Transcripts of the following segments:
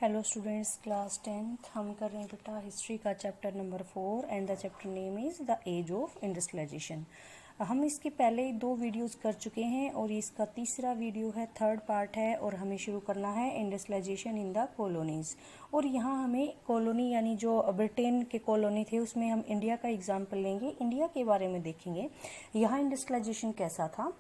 Hello students, class 10th हम कर रहे हैं बेटा हिस्ट्री का chapter number 4 and the chapter name is the age of industrialisation. हम इसके पहले 2 वीडियोस कर चुके हैं और इसका तीसरा वीडियो है, थर्ड पार्ट है और हमें शुरू करना है इंडस्ट्रियलाइजेशन इन द कॉलोनीज़। और यहाँ हमें कॉलोनी यानी जो ब्रिटेन के कॉलोनी थे उसमें हम इंडिया का एग्जाम्पल लेंगे, इंडिया के बारे में देखेंगे यहाँ इंडस्ट्रियलाइजेशन कैसा था।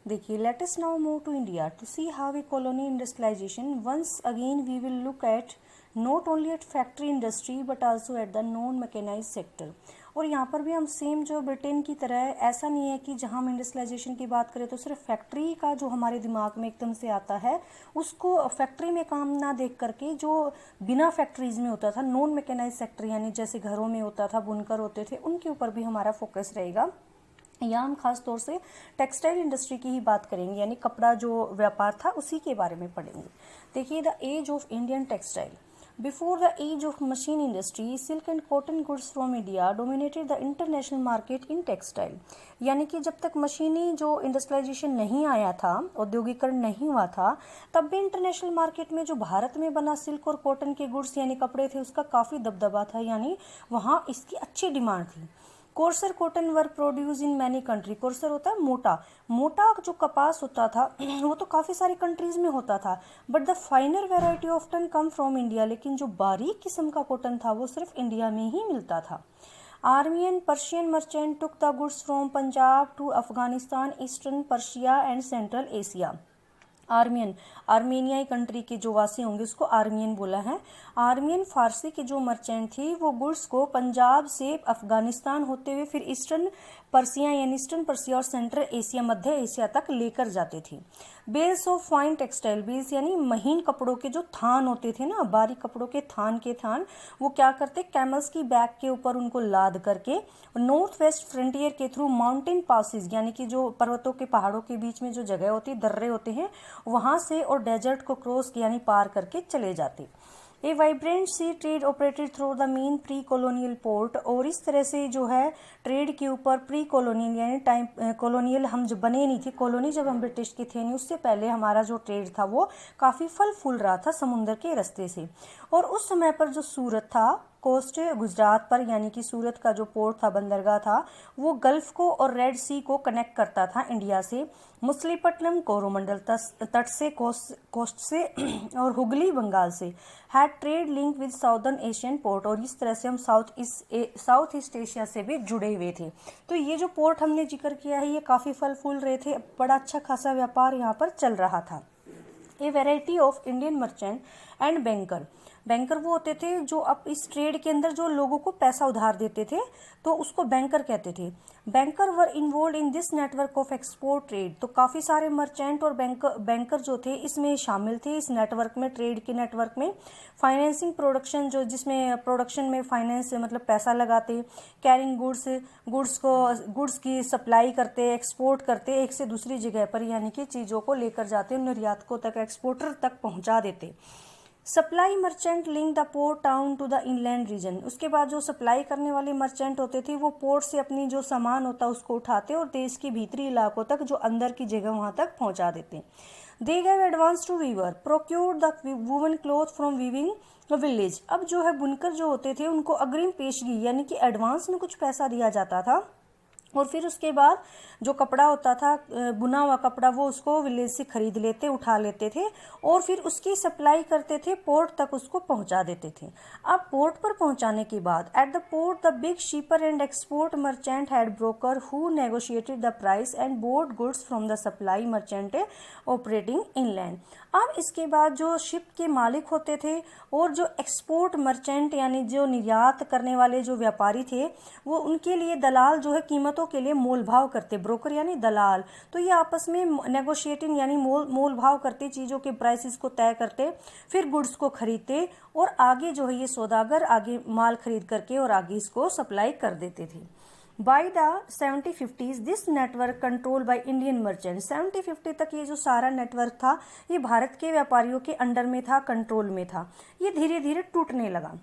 देखिए, let us now move to India to see how a colony industrialisation. Once again we will look at not only at factory industry but also at the non mechanise sector. और यहाँ पर भी हम same जो Britain की तरह है, ऐसा नहीं है कि जहाँ हम इंडस्ट्रियलाइजेशन की बात करें तो सिर्फ फैक्ट्री का जो हमारे दिमाग में एकदम से आता है उसको फैक्ट्री में काम ना देख करके जो बिना फैक्ट्रीज में होता था, नॉन मैकेनाइज सेक्टर यानी जैसे घरों में होता था, बुनकर होते थे, उनके ऊपर भी हमारा फोकस रहेगा। यहाँ हम खास तौर से टेक्सटाइल इंडस्ट्री की ही बात करेंगे, यानी कपड़ा जो व्यापार था उसी के बारे में पढ़ेंगे। देखिए, the age of Indian textile. Before the age of machine industry, silk and cotton goods from India dominated the international market in textile. यानी कि जब तक मशीनी जो इंडस्ट्रियलाइजेशन नहीं आया था, औद्योगिकरण नहीं हुआ था, तब भी इंटरनेशनल मार्केट में जो भारत में बना सिल्क और कॉटन के गुड्स यानी कपड़े थे उसका काफ़ी दबदबा था, यानी वहाँ इसकी अच्छी डिमांड थी। Courser cotton work produce in many country. Courser होता है मोटा, मोटा जो कपास होता था वो तो काफ़ी सारी कंट्रीज में होता था, but the फाइनर variety often come from India. लेकिन जो बारीक किस्म का कॉटन था वो सिर्फ इंडिया में ही मिलता था। Armenian Persian merchant took the goods from Punjab to Afghanistan, eastern Persia and central Asia. Armenian, आर्मेनियाई कंट्री के जो वासी होंगे उसको आर्मियन बोला है। आर्मियन फारसी के जो मर्चेंट थी वो गुड्स को पंजाब से अफगानिस्तान होते हुए फिर ईस्टर्न पर्सिया यानी ईस्टर्न पर्सिया और सेंट्रल एशिया, मध्य एशिया तक लेकर जाते थे। Bales of fine textile, bales यानी महीन कपड़ों के जो थान होते थे ना, बारीक कपड़ों के थान वो क्या करते, कैमल्स की बैक के ऊपर उनको लाद करके नॉर्थ वेस्ट फ्रंटियर के थ्रू माउंटेन पासिस यानी कि जो पर्वतों के पहाड़ों के बीच में जो जगह होती है, दर्रे होते हैं, वहां से और डेजर्ट को क्रॉस यानी पार करके चले जाते। A vibrant sea trade operated through the main pre colonial port. और इस तरह से जो है ट्रेड के ऊपर प्री कॉलोनियल यानी टाइम कॉलोनियल हम जब बने नहीं थे, कॉलोनी जब हम ब्रिटिश के थे नहीं, उससे पहले हमारा जो ट्रेड था वो काफ़ी फल फूल रहा था समुद्र के रास्ते से। और उस समय पर जो सूरत था कोस्ट गुजरात पर, यानी कि सूरत का जो पोर्ट था, बंदरगाह था, वो गल्फ को और रेड सी को कनेक्ट करता था इंडिया से। मछलीपट्टनम कोरोमंडल तट से कोस्ट से और हुगली बंगाल से had trade link with southern Asian port. और इस तरह से हम साउथ ईस्ट एशिया से भी जुड़े हुए थे। तो ये जो पोर्ट हमने जिक्र किया है ये काफ़ी फल फूल रहे थे, बड़ा अच्छा खासा व्यापार यहाँ पर चल रहा था। A variety of Indian merchant and banker. Banker वो होते थे जो अब इस ट्रेड के अंदर जो लोगों को पैसा उधार देते थे, तो उसको बैंकर कहते थे। Banker were involve in this network of export trade. तो काफ़ी सारे मर्चेंट और बैंकर जो थे इसमें शामिल थे, इस नेटवर्क में, ट्रेड के नेटवर्क में। फाइनेंसिंग प्रोडक्शन, जो जिसमें प्रोडक्शन में फाइनेंस मतलब पैसा लगाते। कैरिंग गुड्स की सप्लाई करते, एक्सपोर्ट करते एक से दूसरी जगह पर, यानी कि चीज़ों को लेकर जाते, निर्यातकों तक, एक्सपोर्टर तक पहुंचा देते। Supply merchant link the port town to the inland region. उसके बाद जो सप्लाई करने वाले मर्चेंट होते थे वो पोर्ट से अपनी जो सामान होता उसको उठाते और देश के भीतरी इलाकों तक, जो अंदर की जगह, वहां तक पहुंचा देते। They gave advance to weaver procure the woven cloth from weaving village. अब जो है बुनकर जो होते थे उनको अग्रिम पेशगी यानी कि एडवांस में कुछ पैसा दिया जाता था, और फिर उसके बाद जो कपड़ा होता था, बुना हुआ कपड़ा, वो उसको विलेज से खरीद लेते, उठा लेते थे और फिर उसकी सप्लाई करते थे, पोर्ट तक उसको पहुंचा देते थे। अब पोर्ट पर पहुंचाने के बाद at the port the big शिपर and export merchant had broker who negotiated the price and board goods from the supply merchant operating inland. अब इसके बाद जो शिप के मालिक होते थे और जो एक्सपोर्ट मर्चेंट यानी जो निर्यात करने वाले जो व्यापारी थे, वो उनके लिए दलाल जो है कीमतों के लिए मोल भाव करते, ब्रोकर यानी दलाल। तो ये आपस में नेगोशिएटिंग यानी मोल भाव करते, चीज़ों के प्राइसेस को तय करते, फिर गुड्स को खरीदते और आगे जो है ये सौदागर आगे माल खरीद करके और आगे इसको सप्लाई कर देते थे। By the 70-50s this network control by Indian merchant. 70-50 तक ये जो सारा नेटवर्क था ये भारत के व्यापारियों के अंडर में था, कंट्रोल में था। ये धीरे धीरे टूटने लगा।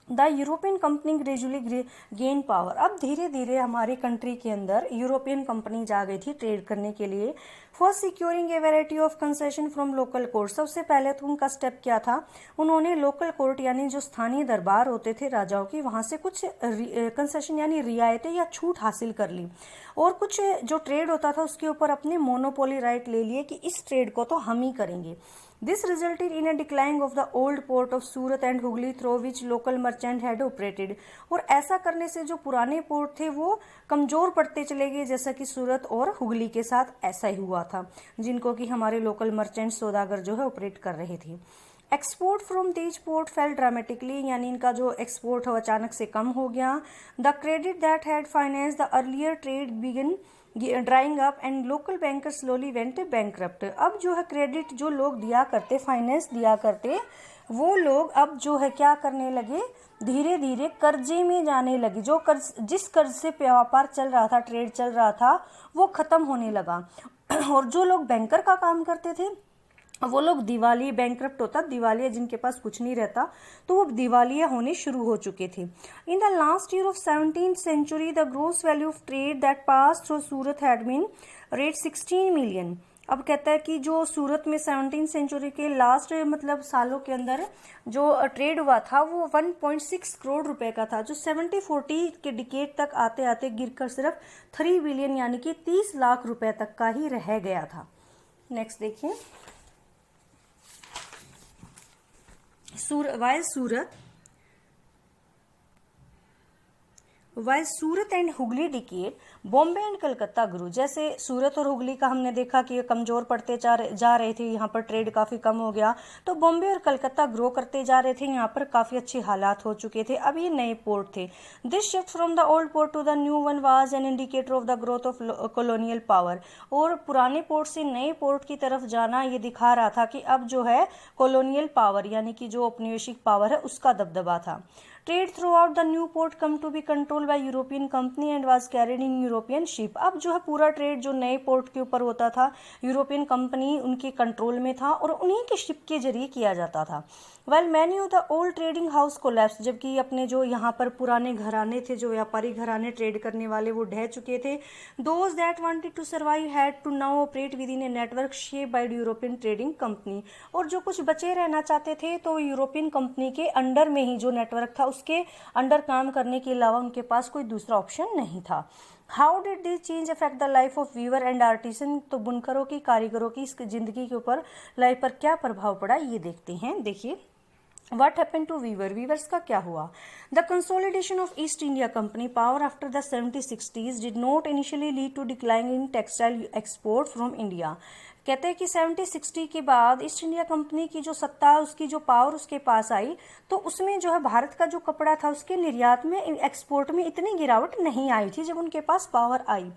The European company gradually gain power. अब धीरे धीरे हमारी कंट्री के अंदर यूरोपियन कंपनी जा गई थी ट्रेड करने के लिए। For securing A variety of concession from local court. सबसे पहले तो उनका स्टेप क्या था, उन्होंने लोकल कोर्ट यानी जो स्थानीय दरबार होते थे राजाओं की, वहां से कुछ कंसेशन यानी रियायतें या छूट हासिल कर ली, और कुछ जो ट्रेड होता था उसके ऊपर अपने मोनोपोली राइट ले लिए कि इस ट्रेड को तो हम ही करेंगे। This resulted in a decline of the old port of Surat and Hooghly through which local merchant had operated। और ऐसा करने से जो पुराने पोर्ट थे वो कमजोर पड़ते चले गए, जैसा कि सूरत और हुगली के साथ ऐसा ही हुआ था, जिनको कि हमारे लोकल मर्चेंट सौदागर जो है ऑपरेट कर रहे थे। Export from these port fail dramatically, यानी इनका जो एक्सपोर्ट है अचानक से कम हो गया। The credit that had finance the earlier trade begin drawing up and local banker slowly went bankrupt. अब जो है क्रेडिट जो लोग दिया करते, फाइनेंस दिया करते, वो लोग अब जो है क्या करने लगे, धीरे धीरे कर्जे में जाने लगे। जो कर्ज, जिस कर्ज से व्यापार चल रहा था, ट्रेड चल रहा था, वो खत्म होने लगा। और जो लोग बैंकर का काम करते थे वो लोग दिवालिया, बैंकरप्ट होता दिवालिया, जिनके पास कुछ नहीं रहता, तो वो दिवालिया होने शुरू हो चुके थे। In the last year of 17th century the gross value of trade that pass through Surat had been rate 16 million. अब कहता है कि जो सूरत में 17th सेंचुरी के लास्ट मतलब सालों के अंदर जो ट्रेड हुआ था वो 1.6 करोड़ रुपए का था, जो 70-40 के डिकेड तक आते आते गिरकर सिर्फ 3 बिलियन यानी कि 30 लाख रुपए तक का ही रह गया था। नेक्स्ट देखिए, while Surat and Hooghly decayed Bombay and Calcutta grew. जैसे सूरत और हुगली का हमने देखा कि कमजोर पड़ते जा रहे थे, यहाँ पर ट्रेड काफी कम हो गया, तो बॉम्बे और कलकत्ता ग्रो करते जा रहे थे, यहाँ पर काफी अच्छे हालात हो चुके थे। अब ये नए पोर्ट थे। This shift from the old port to the new one was an indicator of the growth of colonial power. और पुराने पोर्ट से नए पोर्ट की तरफ जाना ये दिखा रहा था कि अब जो है कॉलोनियल पावर यानी कि जो औपनिवेशिक पावर है उसका दबदबा था। Trade throughout the new port come to be control by European company and was carried in European ship. अब जो है पूरा ट्रेड जो नए पोर्ट के ऊपर होता था, यूरोपियन कंपनी उनके कंट्रोल में था और उन्हीं के शिप के जरिए किया जाता था। Well many of the old trading house collapse. जबकि अपने जो यहाँ पर पुराने घराने थे, जो व्यापारी घराने ट्रेड करने वाले, वो ढह चुके थे। Those that wanted to survive had to now operate within a network shape by European trading company. और जो कुछ बचे रहना चाहते थे तो यूरोपियन कंपनी के अंडर में ही जो नेटवर्क था उसके अंडर काम करने के अलावा उनके पास कोई दूसरा ऑप्शन नहीं था। How did this change affect the life of weaver and artisan. तो बुनकरों की, कारीगरों की इस जिंदगी के ऊपर, लाइफ पर क्या प्रभाव पड़ा ये देखते हैं। देखिए, What happened to weaver? Weavers का क्या हुआ? The consolidation of East India Company power after the 70-60s did not initially lead to decline in textile export from India. कहते हैं कि 70-60 के बाद ईस्ट इंडिया कंपनी की जो सत्ता, उसकी जो पावर उसके पास आई, तो उसमें जो है भारत का जो कपड़ा था उसके निर्यात में, एक्सपोर्ट में इतनी गिरावट नहीं आई थी जब उनके पास पावर आई।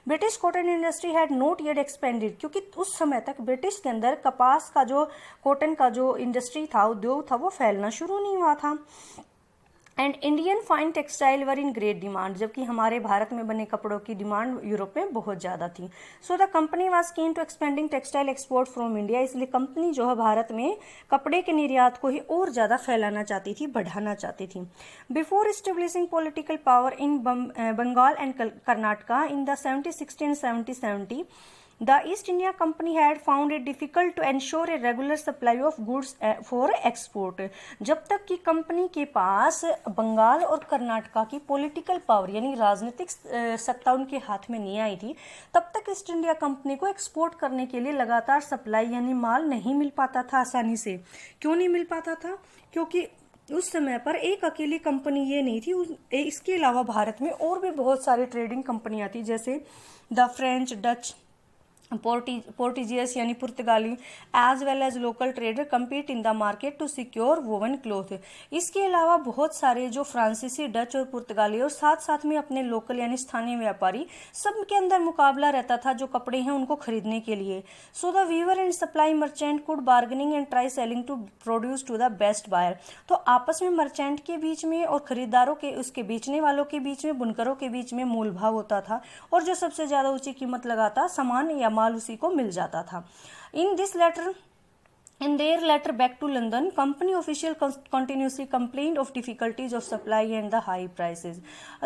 British cotton industry had not yet expanded, क्योंकि उस समय तक ब्रिटिश के अंदर कपास का जो, कॉटन का जो इंडस्ट्री था, उद्योग था, वो फैलना शुरू नहीं हुआ था। And Indian fine textile were in great demand, जबकि हमारे भारत में बने कपड़ों की डिमांड यूरोप में बहुत ज़्यादा थी। So the company was keen to expanding textile export from India. इसलिए कंपनी जो है भारत में कपड़े के निर्यात को ही और ज़्यादा फैलाना चाहती थी, बढ़ाना चाहती थी। Before establishing political power in Bengal and Karnataka in the 70-60 and 70-70, The East India Company had found it difficult to ensure a regular supply of goods for export। जब तक कि कंपनी के पास बंगाल और कर्नाटका की पॉलिटिकल पावर यानी राजनीतिक सत्ता उनके हाथ में नहीं आई थी, तब तक ईस्ट इंडिया कंपनी को एक्सपोर्ट करने के लिए लगातार सप्लाई यानी माल नहीं मिल पाता था आसानी से। क्यों नहीं मिल पाता था? क्योंकि उस समय पर एक अकेली कंपनी ये नहीं थी, इसके अलावा भारत में और भी बहुत सारी ट्रेडिंग कंपनियां थी, जैसे द फ्रेंच, डच, पोर्टिजियस यानी पुर्तगाली, as well as local trader compete in the market to secure woven cloth. इसके अलावा बहुत सारे जो फ्रांसीसी, डच और पुर्तगाली और साथ साथ में अपने लोकल यानी स्थानीय व्यापारी, सब के अंदर मुकाबला रहता था जो कपड़े हैं उनको खरीदने के लिए। So the weaver and supply merchant could bargaining and try selling to produce to the best buyer. तो आपस में मर्चेंट के बीच में और खरीदारों के, उसके बेचने वालों के बीच में, बुनकरों के बीच में मोल भाव होता था और जो सबसे ज्यादा ऊंची कीमत लगाता सामान या माल उसी को मिल जाता था। In this letter In their letter back to London, company official continuously complained of difficulties of supply and the high prices.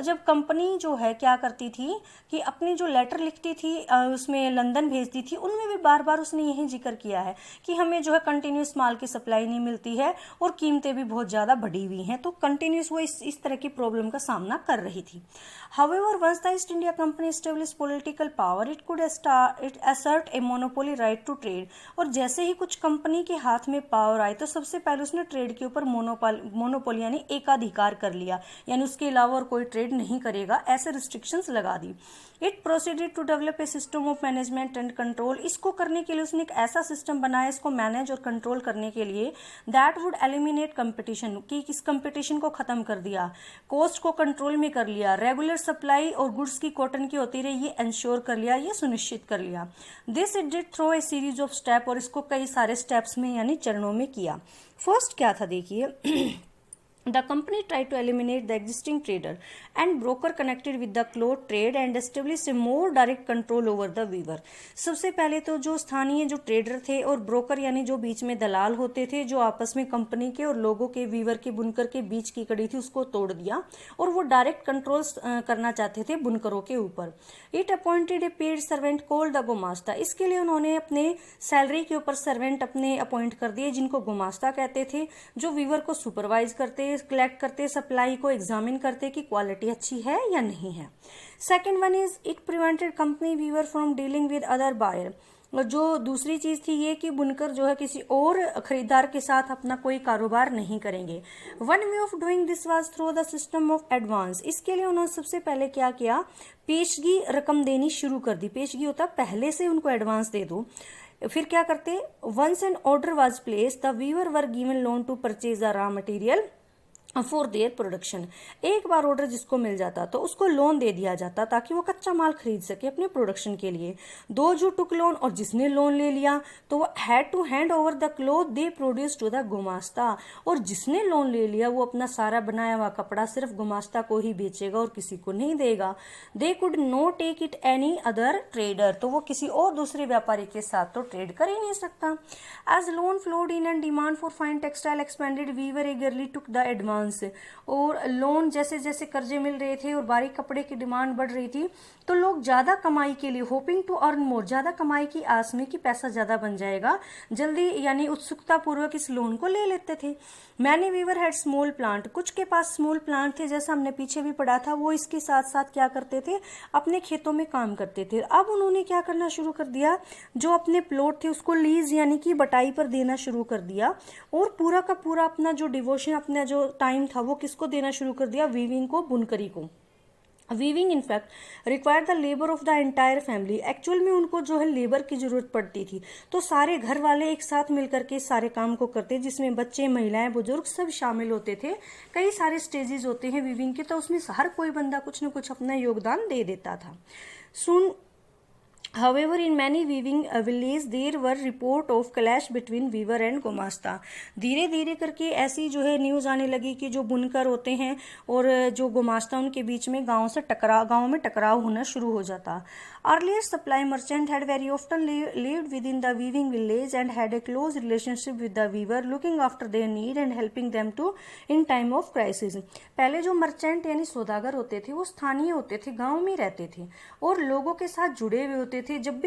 जब कंपनी जो है क्या करती थी कि अपनी जो लेटर लिखती थी उसमें लंदन भेजती थी, उनमें भी बार बार उसने यही जिक्र किया है कि हमें जो है कंटिन्यूस माल की सप्लाई नहीं मिलती है और कीमतें भी बहुत ज़्यादा बढ़ी हुई हैं, तो कंटिन्यूस वो इस तरह की प्रॉब्लम का सामना कर रही थी. However, once the East India Company established political power, it could assert a monopoly right to trade. और जैसे ही कुछ कंपनी के हाथ में पावर आई तो सबसे पहले उसने ट्रेड के ऊपर मोनोपोली यानी एकाधिकार कर लिया, यानी उसके अलावा और कोई ट्रेड नहीं करेगा, ऐसे रिस्ट्रिक्शंस लगा दी. It proceeded to develop a system of management and control. इसको करने के लिए उसने एक ऐसा सिस्टम बनाया इसको मैनेज और कंट्रोल करने के लिए, दैट वुड एलिमिनेट कंपटीशन, कि इस कंपटीशन को खत्म कर दिया, कॉस्ट को कंट्रोल में कर लिया, रेगुलर सप्लाई और गुड्स की कॉटन की होती रही ये इंश्योर कर लिया, ये सुनिश्चित कर लिया. This it did through a series of step, और इसको कई सारे स्टेप्स में यानी चरणों में किया. फर्स्ट क्या था देखिए. The company tried to eliminate the existing trader and broker connected with the cloth trade and establish a more direct control over the weaver. सबसे पहले तो जो स्थानीय जो ट्रेडर थे और ब्रोकर यानी जो बीच में दलाल होते थे, जो आपस में कंपनी के और लोगों के वीवर के बुनकर के बीच की कड़ी थी, उसको तोड़ दिया और वो डायरेक्ट कंट्रोल करना चाहते थे बुनकरों के ऊपर. It appointed a paid servant called the gomastha. इसके लिए उन्होंने अपने सैलरी के ऊपर सर्वेंट अपने अपॉइंट कर दिए जिनको गुमास्ता कहते थे, जो वीवर को सुपरवाइज करते, कलेक्ट करते, सप्लाई को एग्जामिन करते कि क्वालिटी अच्छी है या नहीं है. Second one is it prevented company weaver from dealing with other buyer. और जो दूसरी चीज थी ये कि बुनकर जो है किसी और खरीदार के साथ अपना कोई कारोबार नहीं करेंगे. One way of doing this was through the system of advance. इसके लिए उन्होंने सबसे पहले क्या किया, पेशगी रकम देनी शुरू कर दी. पेशगी होता पहले से उनको एडवांस दे दो. फिर क्या करते, once an order was place the weaver were given loan to purchase the raw material for their production. एक बार ऑर्डर जिसको मिल जाता तो उसको लोन दे दिया जाता ताकि वो कच्चा माल खरीद सके अपने प्रोडक्शन के लिए. दो जो टुक लोन, और जिसने लोन ले लिया तो वो had to hand over the cloth they produce to the gomastha. और जिसने लोन ले लिया वो अपना सारा बनाया हुआ कपड़ा सिर्फ गुमास्ता को ही बेचेगा और किसी को नहीं देगा. They could no take it any other trader. तो वो किसी और दूसरे व्यापारी के साथ तो ट्रेड कर ही नहीं सकता. As loan flowed in and demand for fine textile expanded weaver eagerly took the advance. और लोन जैसे जैसे कर्जे मिल रहे थे और बारीक कपड़े की डिमांड बढ़ रही थी तो लोग ज्यादा कमाई के लिए, होपिंग टू अर्न मोर, ज्यादा कमाई की आस में कि पैसा ज्यादा बन जाएगा, जल्दी यानी उत्सुकता पूर्वक इस लोन को ले लेते थे. Many weaver had small plant. कुछ के पास स्मॉल प्लांट थे, जैसा हमने पीछे भी पढ़ा था, वो इसके साथ साथ क्या करते थे, अपने खेतों में काम करते थे. अब उन्होंने क्या करना शुरू कर दिया, जो अपने प्लॉट थे उसको लीज यानी कि बटाई पर देना शुरू कर दिया और पूरा का पूरा अपना जो डिवोशन, अपना जो टाइम था वो किसको देना शुरू कर दिया, वीविंग को, बुनकरी को. Weaving in fact require the labour of the entire family. Actual में उनको जो है लेबर की जरूरत पड़ती थी, तो सारे घर वाले एक साथ मिलकर के सारे काम को करते, जिसमें बच्चे, महिलाएं, बुजुर्ग सब शामिल होते थे. कई सारे स्टेजेस होते हैं वीविंग के, तो उसमें हर कोई बंदा कुछ न कुछ अपना योगदान दे देता था. सुन However, in many weaving villages there were report of clash between weaver and गुमास्ता. धीरे धीरे करके ऐसी जो है न्यूज आने लगी कि जो बुनकर होते हैं और जो गुमास्ता, उनके बीच में गांव में टकराव होना शुरू हो जाता. Earlier supply merchant had very often lived within the weaving village and had a close relationship with the weaver, looking after their need and helping them to in time of crisis. पहले जो merchant यानी सौदागर होते थे वो स्थानीय होते थे, गांव में रहते थे और लोगों के साथ जुड़े हुए होते थे. जब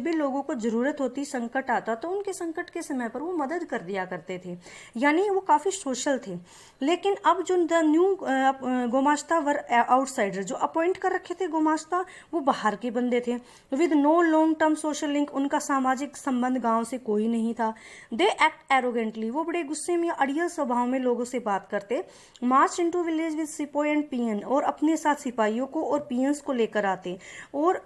भी लोगों को जरूरत होती, संकट आता, तो उनके संकट के समय पर वो मदद कर दिया करते थे, यानी वो काफी सोशल थे. लेकिन अब जो the new gomastha were outsider, जो अपॉइंट कर रखे थे गुमास्ता, वो बाहर के बंदे थे. With no long term social link, उनका सामाजिक संबंध गांव से कोई नहीं था. दे एक्ट एरोगेंटली, वो बड़े गुस्से में, अड़ियल स्वभाव में लोगों से बात करते. मार्च इनटू विलेज विद सिपाही एंड पियन, और अपने साथ सिपाहियों को और पियंस को लेकर आते. और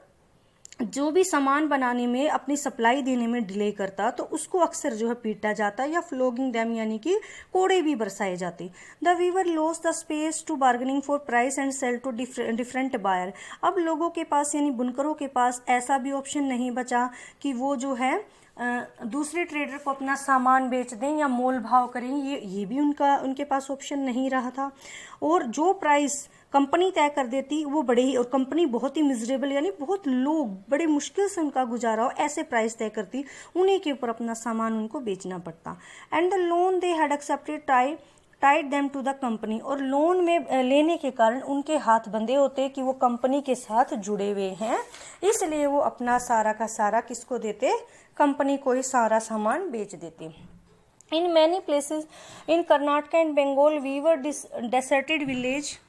जो भी सामान बनाने में, अपनी सप्लाई देने में डिले करता तो उसको अक्सर जो है पीटा जाता या फ्लोगिंग डैम यानी कि कोड़े भी बरसाए जाते. The weaver lost the space to bargaining for price and sell to different buyer. अब लोगों के पास यानी बुनकरों के पास ऐसा भी ऑप्शन नहीं बचा कि वो जो है दूसरे ट्रेडर को अपना सामान बेच दें या मोल भाव करें, ये भी उनके पास ऑप्शन नहीं रहा था। और जो प्राइस कंपनी तय कर देती वो बड़े ही, और कंपनी बहुत ही मिजरेबल यानी बहुत लोग बड़े मुश्किल से उनका गुजारा हो ऐसे प्राइस तय करती, उन्हीं के ऊपर अपना सामान उनको बेचना पड़ता। And the loan they had accepted tied them to the company, और लोन में लेने के कारण उनके हाथ बंधे होते कि वो कंपनी के साथ जुड़े हुए हैं, इसलिए वो अपना सारा का सारा किसको देते, कंपनी को ही सारा सामान बेच देते। In many places in Karnataka and Bengal weaver deserted village.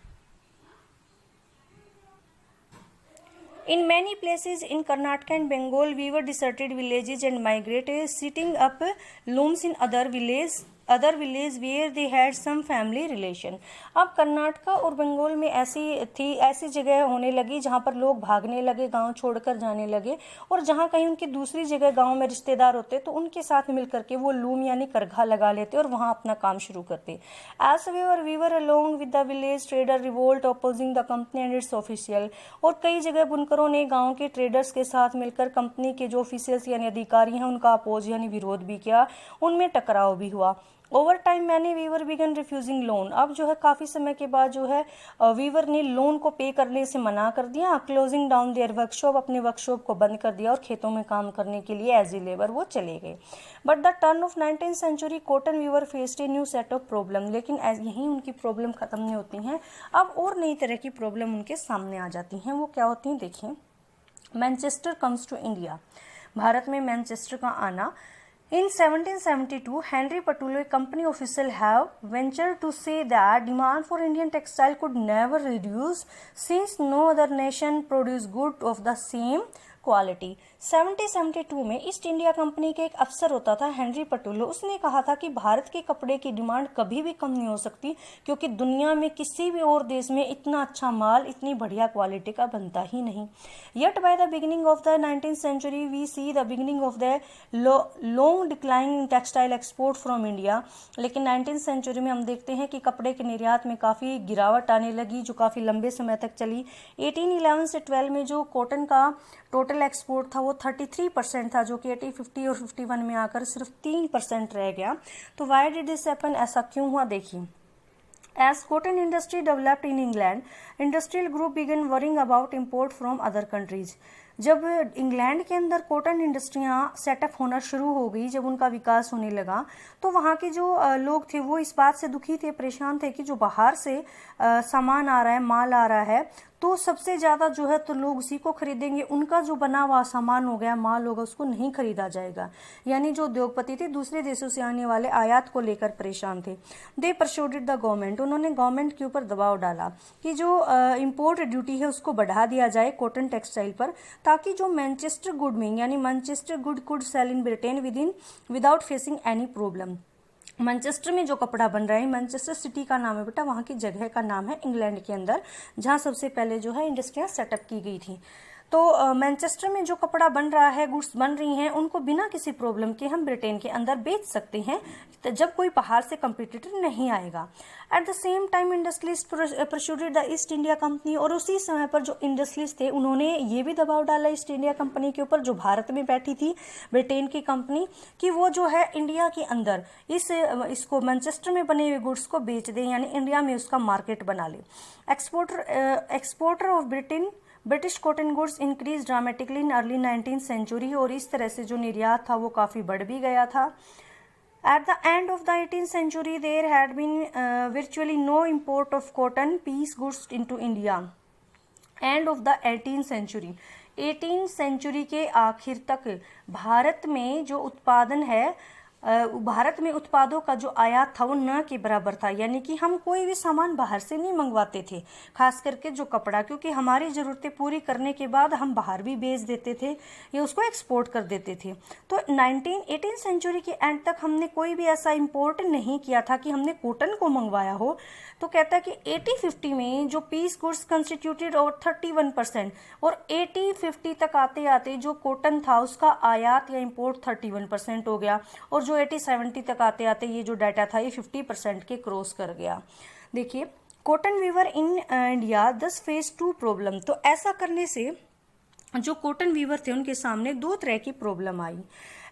In many places in Karnataka and Bengal, weaver deserted villages and migrated, setting up looms in other villages where they had some family relation. अब कर्नाटका और बंगाल में ऐसी जगह होने लगी जहाँ पर लोग भागने लगे, गांव छोड़कर जाने लगे, और जहाँ कहीं उनकी दूसरी जगह गांव में रिश्तेदार होते तो उनके साथ मिलकर के वो लूम यानी करघा लगा लेते और वहाँ अपना काम शुरू करते। As weaver along with the village trader revolt opposing the company and its official, और कई जगह बुनकरों ने गांव के ट्रेडर्स के साथ मिलकर कंपनी के जो ऑफिशियल्स यानी अधिकारी हैं उनका अपोज यानी विरोध भी किया, उनमें टकराव भी हुआ। Over time many weaver began refusing loan, अब जो है काफ़ी समय के बाद जो है वीवर ने लोन को पे करने से मना कर दिया। क्लोजिंग डाउन देयर वर्कशॉप, अपने वर्कशॉप को बंद कर दिया और खेतों में काम करने के लिए एज ए लेबर वो चले गए। But the turn of 19th century cotton weaver faced a new set of problem, लेकिन यहीं उनकी प्रॉब्लम खत्म नहीं होती हैं, अब और नई तरह की प्रॉब्लम उनके सामने आ जाती हैं। वो क्या होती हैं देखिए। मैनचेस्टर कम्स टू इंडिया, भारत में मैनचेस्टर का आना। In 1772, Henry Patullo, a company official, have ventured to say that demand for Indian textile could never reduce since no other nation produced goods of the same quality. 1772 में east India company के एक अफसर होता था Henry पटुलो, उसने कहा था कि भारत के कपड़े की डिमांड कभी भी कम नहीं हो सकती क्योंकि दुनिया में किसी भी और देश में इतना अच्छा माल इतनी बढ़िया क्वालिटी का बनता ही नहीं। Yet by the beginning of the 19th century we see the beginning of the long decline in textile export from India, लेकिन 19th सेंचुरी में हम देखते हैं कि कपड़े के निर्यात में काफ़ी गिरावट आने लगी जो काफ़ी लंबे समय तक चली। 1811 से 12 में जो कॉटन का टोटल एक्सपोर्ट था वो 33% था, जो कि 1850 और 51 में आकर सिर्फ 3% रह गया। तो वाई डिड दिस हैपन, ऐसा क्यों हुआ देखिए। As cotton industry developed in England, industrial group began worrying about import from other countries. जब इंग्लैंड के अंदर कॉटन इंडस्ट्रियाँ सेटअप होना शुरू हो गई, जब उनका विकास होने लगा, तो वहाँ के जो लोग थे वो इस बात से दुखी थे, परेशान थे कि जो बाहर से सामान आ रहा है, माल आ रहा है, तो सबसे ज़्यादा जो है तो लोग उसी को खरीदेंगे, उनका जो बना हुआ सामान हो गया, माल होगा, उसको नहीं खरीदा जाएगा। यानी जो उद्योगपति थे दूसरे देशों से आने वाले आयात को लेकर परेशान थे। दे परसुएडेड द गवर्नमेंट, उन्होंने गवर्नमेंट के ऊपर दबाव डाला कि जो इम्पोर्ट ड्यूटी है उसको बढ़ा दिया जाए कॉटन टेक्सटाइल पर, ताकि जो मैनचेस्टर गुड में यानी Manchester good could sell in Britain without facing any problem. Manchester में जो कपड़ा बन रहा है, मैनचेस्टर सिटी का नाम है बेटा, वहाँ की जगह का नाम है इंग्लैंड के अंदर, जहाँ सबसे पहले जो है इंडस्ट्रियाँ सेटअप की गई थी। तो मैनचेस्टर में जो कपड़ा बन रहा है, गुड्स बन रही हैं, उनको बिना किसी प्रॉब्लम के हम ब्रिटेन के अंदर बेच सकते हैं जब कोई बाहर से कंपटीटर नहीं आएगा। Eight the same time industrialist persuaded the east India company, और उसी समय पर जो इंडस्ट्रियलिस्ट थे उन्होंने ये भी दबाव डाला ईस्ट इंडिया कंपनी के ऊपर, जो भारत में बैठी थी ब्रिटेन की कंपनी, कि वो जो है इंडिया के अंदर इसको मैनचेस्टर में बने हुए गुड्स को बेच दें, यानी इंडिया में उसका मार्केट बना ले। Exporter of British cotton goods increase dramatically in early 19th century, और इस तरह से जो निर्यात था वो काफ़ी बढ़ भी गया था। At the end of the 18th century, there had been virtually no import of cotton piece goods into India. End of the 18th century, 18th century के आखिर तक भारत में जो उत्पादन है, भारत में उत्पादों का जो आयात था वो न के बराबर था, यानी कि हम कोई भी सामान बाहर से नहीं मंगवाते थे, खास करके जो कपड़ा, क्योंकि हमारी ज़रूरतें पूरी करने के बाद हम बाहर भी बेच देते थे या उसको एक्सपोर्ट कर देते थे। तो 18th सेंचुरी के एंड तक हमने कोई भी ऐसा इंपोर्ट नहीं किया था कि हमने कॉटन को मंगवाया हो। तो कहता है कि 80-50 में जो पीस गुड्स कंस्टिट्यूटेड और 31%, और 80-50 तक आते आते जो कॉटन था उसका आयात या इंपोर्ट 31% हो गया, और जो 80-70 तक आते आते ये जो डाटा था ये 50% के क्रॉस कर गया। देखिए, कॉटन वीवर इन इंडिया दस फेस 2 प्रॉब्लम। तो ऐसा करने से जो कॉटन वीवर थे उनके सामने दो तरह की प्रॉब्लम आई।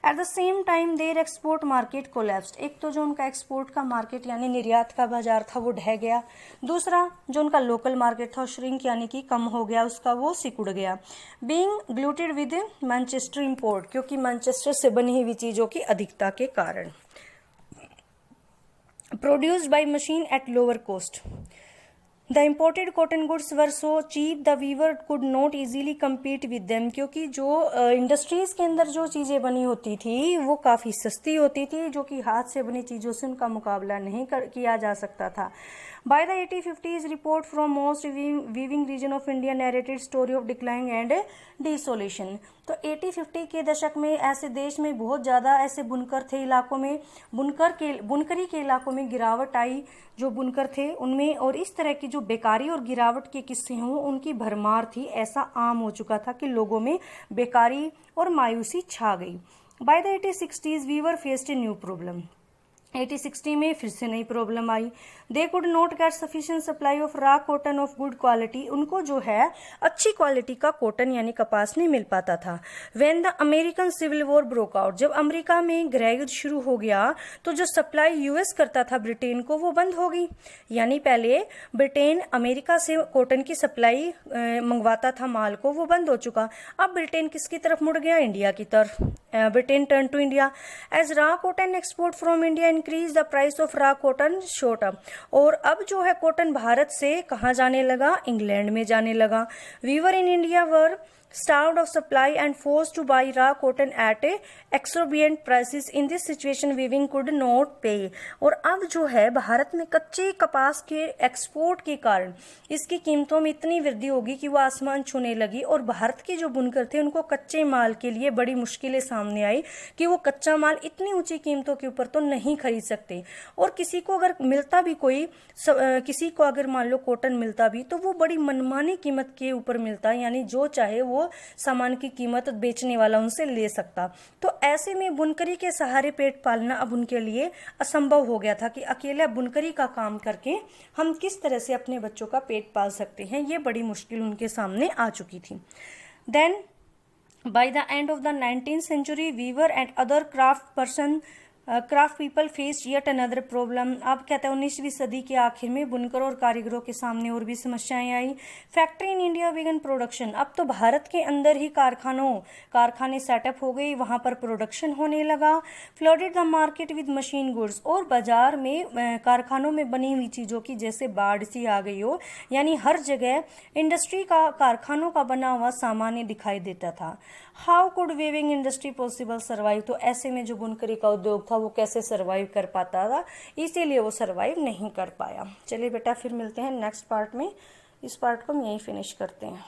At the same time their export market collapsed. एक तो जो उनका एक्सपोर्ट का मार्केट यानी निर्यात का बाजार था वो ढह गया, दूसरा जो उनका लोकल मार्केट था श्रिंक यानी कि कम हो गया उसका, वो सिकुड़ गया। बीइंग ग्लूटेड विद मैनचेस्टर इंपोर्ट, क्योंकि मैनचेस्टर से बनी हुई चीज़ों की अधिकता के कारण। Produced by machine at lower cost. The imported cotton goods were so cheap the weaver could not easily compete with them, क्योंकि जो इंडस्ट्रीज के अंदर जो चीज़ें बनी होती थी वो काफ़ी सस्ती होती थी, जो कि हाथ से बनी चीज़ों से उनका मुकाबला नहीं किया जा सकता था। By the 1850s, report from most weaving region of India narrated story of decline and desolation। तो 1850 के दशक में ऐसे देश में बहुत ज़्यादा ऐसे बुनकर थे इलाकों में, बुनकरी के इलाकों में गिरावट आई, जो बुनकर थे उनमें, और इस तरह की जो बेकारी और गिरावट के किस्से हों उनकी भरमार थी। ऐसा आम हो चुका था कि लोगों में बेकारी और मायूसी छा गई। By the 1860s, weaver faced a new problem। 1860 में फिर से नई problem I. They could not gate sufficient supply of raw cotton of good quality. उनको जो है अच्छी क्वालिटी का कॉटन यानी कपास नहीं मिल पाता था। When the American civil war broke out, जब अमेरिका में गृह युद्ध शुरू हो गया तो जो सप्लाई यूएस करता था ब्रिटेन को वो बंद हो गई। यानी पहले ब्रिटेन अमेरिका से कॉटन की सप्लाई मंगवाता था माल को, वो बंद हो चुका। अब ब्रिटेन किसकी तरफ मुड़ गया? इंडिया की तरफ। Britain turn to India. As raw cotton export from India increase the price of raw cotton shot up. और अब जो है कॉटन भारत से कहाँ जाने लगा? इंग्लैंड में जाने लगा। Weaver in India were starved of supply and forced to buy raw cotton at exorbitant prices. In this situation weaving could not pay। और अब जो है भारत में कच्चे कपास के एक्सपोर्ट के कारण इसकी कीमतों में इतनी वृद्धि होगी कि वो आसमान छूने लगी, और भारत के जो बुनकर थे उनको कच्चे माल के लिए बड़ी मुश्किलें सामने आई कि वो कच्चा माल इतनी ऊंची कीमतों के ऊपर तो नहीं खरीद सकते। और किसी को अगर मिलता भी किसी को अगर मान लो कॉटन मिलता भी तो वो बड़ी मनमानी कीमत के ऊपर मिलता, यानी जो चाहे वो सामान की कीमत बेचने वाला उनसे ले सकता। तो ऐसे में बुनकरी के सहारे पेट पालना अब उनके लिए असंभव हो गया था कि अकेले बुनकरी का काम करके हम किस तरह से अपने बच्चों का पेट पाल सकते हैं। ये बड़ी मुश्किल उनके सामने आ चुकी थी। Then by the end of the 19th century weaver and other craft people face yet another problem. अब कहते हैं 19वीं सदी के आखिर में बुनकरों और कारीगरों के सामने और भी समस्याएं आई। Factory in India began production. अब तो भारत के अंदर ही कारखाने सेटअप हो गए, वहां पर प्रोडक्शन होने लगा। Flooded the market with machine goods. और बाजार में कारखानों में बनी हुई चीज़ों की जैसे बाढ़ सी आ गई हो, यानी हर जगह इंडस्ट्री का कारखानों का बना हुआ सामान दिखाई देता था। How could weaving industry possible survive. तो ऐसे में जो बुनकरी का उद्योग था वो कैसे सर्वाइव कर पाता था, इसीलिए वो सर्वाइव नहीं कर पाया। चलिए बेटा फिर मिलते हैं नेक्स्ट पार्ट में। इस पार्ट को हम यहीं फिनिश करते हैं।